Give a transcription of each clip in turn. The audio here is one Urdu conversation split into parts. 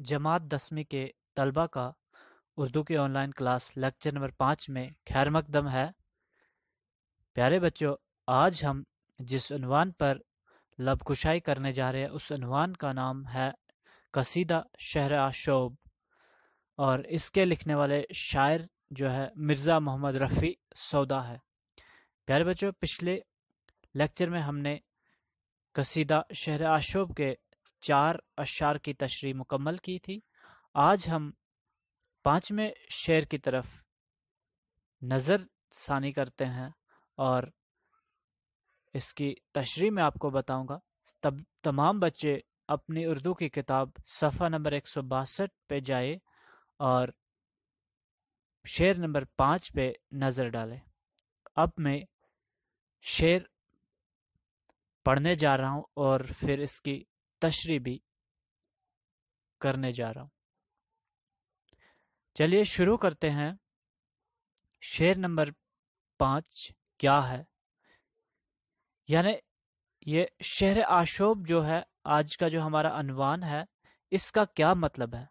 جماعت 10ویں کے طلبہ کا اردو کی on line class lecture number 5 میں خیر مقدم ہے۔ پیارے بچوں، آج ہم جس عنوان پر لب کشائی کرنے جا رہے ہیں اس عنوان کا نام ہے قصیدہ شہر آشوب، اور اس کے لکھنے والے شاعر جو ہے مرزا محمد رفیع سودا ہے۔ پیارے بچوں، پچھلے لیکچر میں ہم نے قصیدہ شہر آشوب کے 4 اشعار کی تشریح مکمل کی تھی۔ آج ہم 5ویں شعر کی طرف نظر ثانی کرتے ہیں اور اس کی تشریح میں آپ کو بتاؤں گا۔ تب تمام بچے اپنی اردو کی کتاب صفحہ نمبر 162 پہ جائے اور شعر نمبر 5 پہ نظر ڈالے۔ اب میں شعر پڑھنے جا رہا ہوں اور پھر اس کی تشریح بھی کرنے جا رہا ہوں۔ چلیے شروع کرتے ہیں۔ شعر نمبر 5 کیا ہے؟ یعنی یہ شہر آشوب جو ہے آج کا جو ہمارا عنوان ہے، اس کا کیا مطلب ہے؟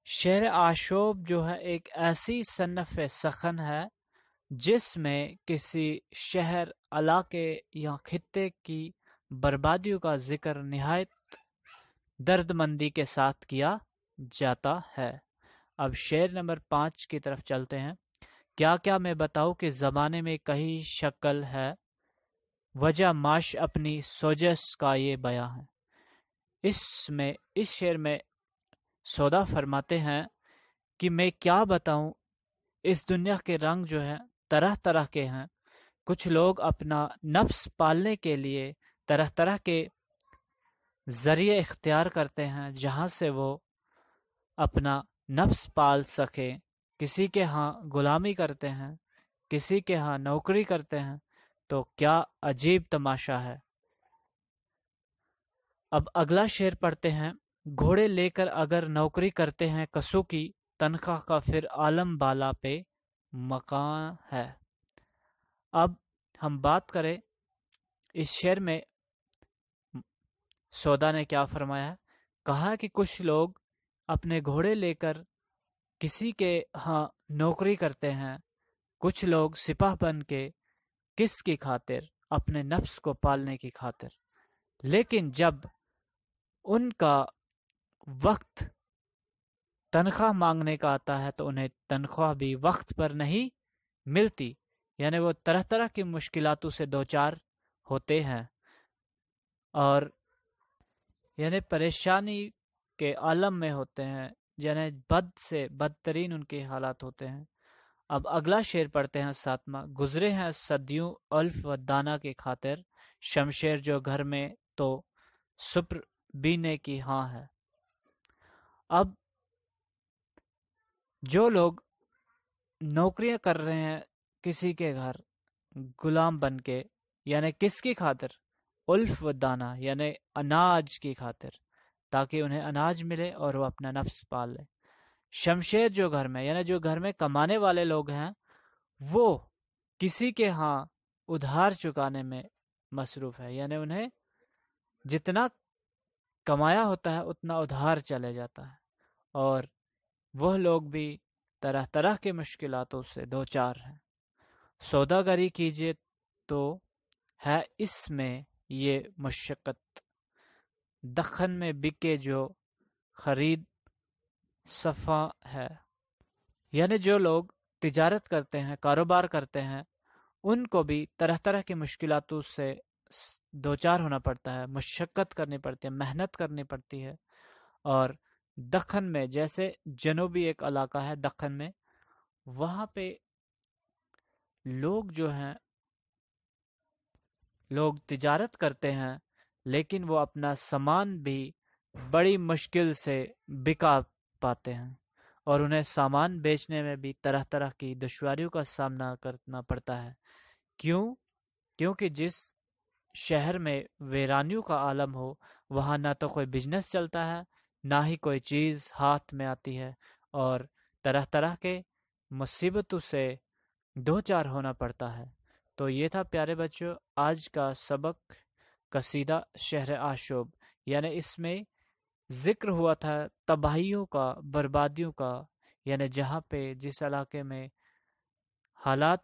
شہر آشوب جو ہے ایک ایسی صنف سخن ہے جس میں کسی شہر، علاقے یا خطے کی بربادیوں کا ذکر نہایت درد مندی کے ساتھ کیا جاتا ہے۔ اب شعر نمبر 5 کی طرف چلتے ہیں۔ کیا کیا میں بتاؤں کہ زمانے میں کہیں شکل ہے، وجہ معاش اپنی سوجس کا یہ بیاں ہے۔ اس شعر میں سودا فرماتے ہیں کہ میں کیا بتاؤں، اس دنیا کے رنگ جو ہے طرح طرح کے ہیں۔ کچھ لوگ اپنا نفس پالنے کے لیے طرح طرح کے ذریعے اختیار کرتے ہیں جہاں سے وہ اپنا نفس پال سکے۔ کسی کے ہاں غلامی کرتے ہیں، کسی کے ہاں نوکری کرتے ہیں، تو کیا عجیب تماشا ہے۔ اب اگلا شعر پڑھتے ہیں۔ گھوڑے لے کر اگر نوکری کرتے ہیں کسو کی، تنخواہ کا پھر عالم بالا پہ مکان ہے۔ اب ہم بات کریں اس شعر میں سودا نے کیا فرمایا ہے۔ کہا کہ کچھ لوگ اپنے گھوڑے لے کر کسی کے ہاں نوکری کرتے ہیں، کچھ لوگ سپاہ بن کے کس کی خاطر؟ اپنے نفس کو پالنے کی خاطر۔ لیکن جب ان کا وقت تنخواہ مانگنے کا آتا ہے تو انہیں تنخواہ بھی وقت پر نہیں ملتی، یعنی وہ طرح طرح کی مشکلاتوں سے دوچار ہوتے ہیں اور یعنی پریشانی کے عالم میں ہوتے ہیں، یعنی بد سے بدترین ان کے حالات ہوتے ہیں۔ اب اگلا شعر پڑھتے ہیں 7واں۔ گزرے ہیں صدیوں الف و دانہ کی خاطر، شمشیر جو گھر میں تو سپر بینے کی ہاں ہے۔ اب جو لوگ نوکریاں کر رہے ہیں کسی کے گھر غلام بن کے، یعنی کس کی خاطر؟ الف و دانہ یعنی اناج کی خاطر، تاکہ انہیں اناج ملے اور وہ اپنا نفس پال لے۔ شمشیر جو گھر میں، یعنی جو گھر میں کمانے والے لوگ ہیں وہ کسی کے ہاں ادھار چکانے میں مصروف ہے، یعنی انہیں جتنا کمایا ہوتا ہے اتنا ادھار چلے جاتا ہے، اور وہ لوگ بھی طرح طرح کے مشکلاتوں سے دوچار ہیں۔ سوداگری کیجیے تو ہے اس میں یہ مشقت، دکن میں بکے جو خرید صفا ہے۔ یعنی جو لوگ تجارت کرتے ہیں، کاروبار کرتے ہیں، ان کو بھی طرح طرح کی مشکلاتوں سے دوچار ہونا پڑتا ہے، مشقت کرنی پڑتی ہے، محنت کرنی پڑتی ہے۔ اور دکن میں، جیسے جنوبی ایک علاقہ ہے دکن میں، وہاں پہ لوگ جو ہیں لوگ تجارت کرتے ہیں، لیکن وہ اپنا سامان بھی بڑی مشکل سے بکا پاتے ہیں، اور انہیں سامان بیچنے میں بھی طرح طرح کی دشواریوں کا سامنا کرنا پڑتا ہے۔ کیونکہ جس شہر میں ویرانیوں کا عالم ہو، وہاں نہ تو کوئی بزنس چلتا ہے، نہ ہی کوئی چیز ہاتھ میں آتی ہے، اور طرح طرح کے مصیبتوں سے دوچار ہونا پڑتا ہے۔ تو یہ تھا پیارے بچوں آج کا سبق، قصیدہ شہر آشوب، یعنی اس میں ذکر ہوا تھا تباہیوں کا، بربادیوں کا، یعنی جہاں پہ جس علاقے میں حالات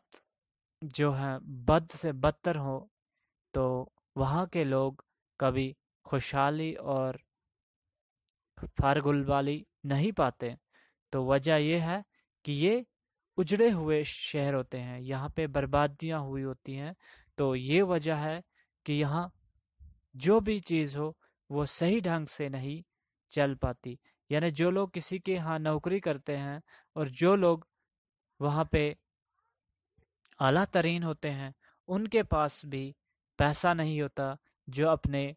جو ہیں بد سے بدتر ہو، تو وہاں کے لوگ کبھی خوشحالی اور فارغ نہیں پاتے۔ تو وجہ یہ ہے کہ یہ اجڑے ہوئے شہر ہوتے ہیں، یہاں پہ بربادیاں ہوئی ہوتی ہیں۔ تو یہ وجہ ہے کہ یہاں جو بھی چیز ہو وہ صحیح ڈھنگ سے نہیں چل پاتی۔ یعنی جو لوگ کسی کے ہاں نوکری کرتے ہیں اور جو لوگ وہاں پہ اعلیٰ ترین ہوتے ہیں، ان کے پاس بھی پیسہ نہیں ہوتا جو اپنے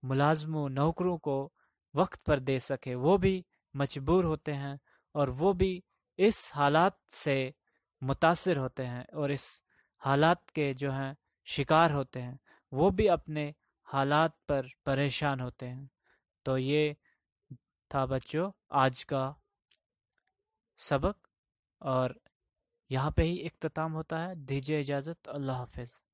ملازموں نوکروں کو وقت پر دے سکے۔ وہ بھی مجبور ہوتے ہیں اور وہ بھی اس حالات سے متاثر ہوتے ہیں اور اس حالات کے جو ہیں شکار ہوتے ہیں، وہ بھی اپنے حالات پر پریشان ہوتے ہیں۔ تو یہ تھا بچوں آج کا سبق، اور یہاں پہ ہی اختتام ہوتا ہے۔ دیجیے اجازت، اللہ حافظ۔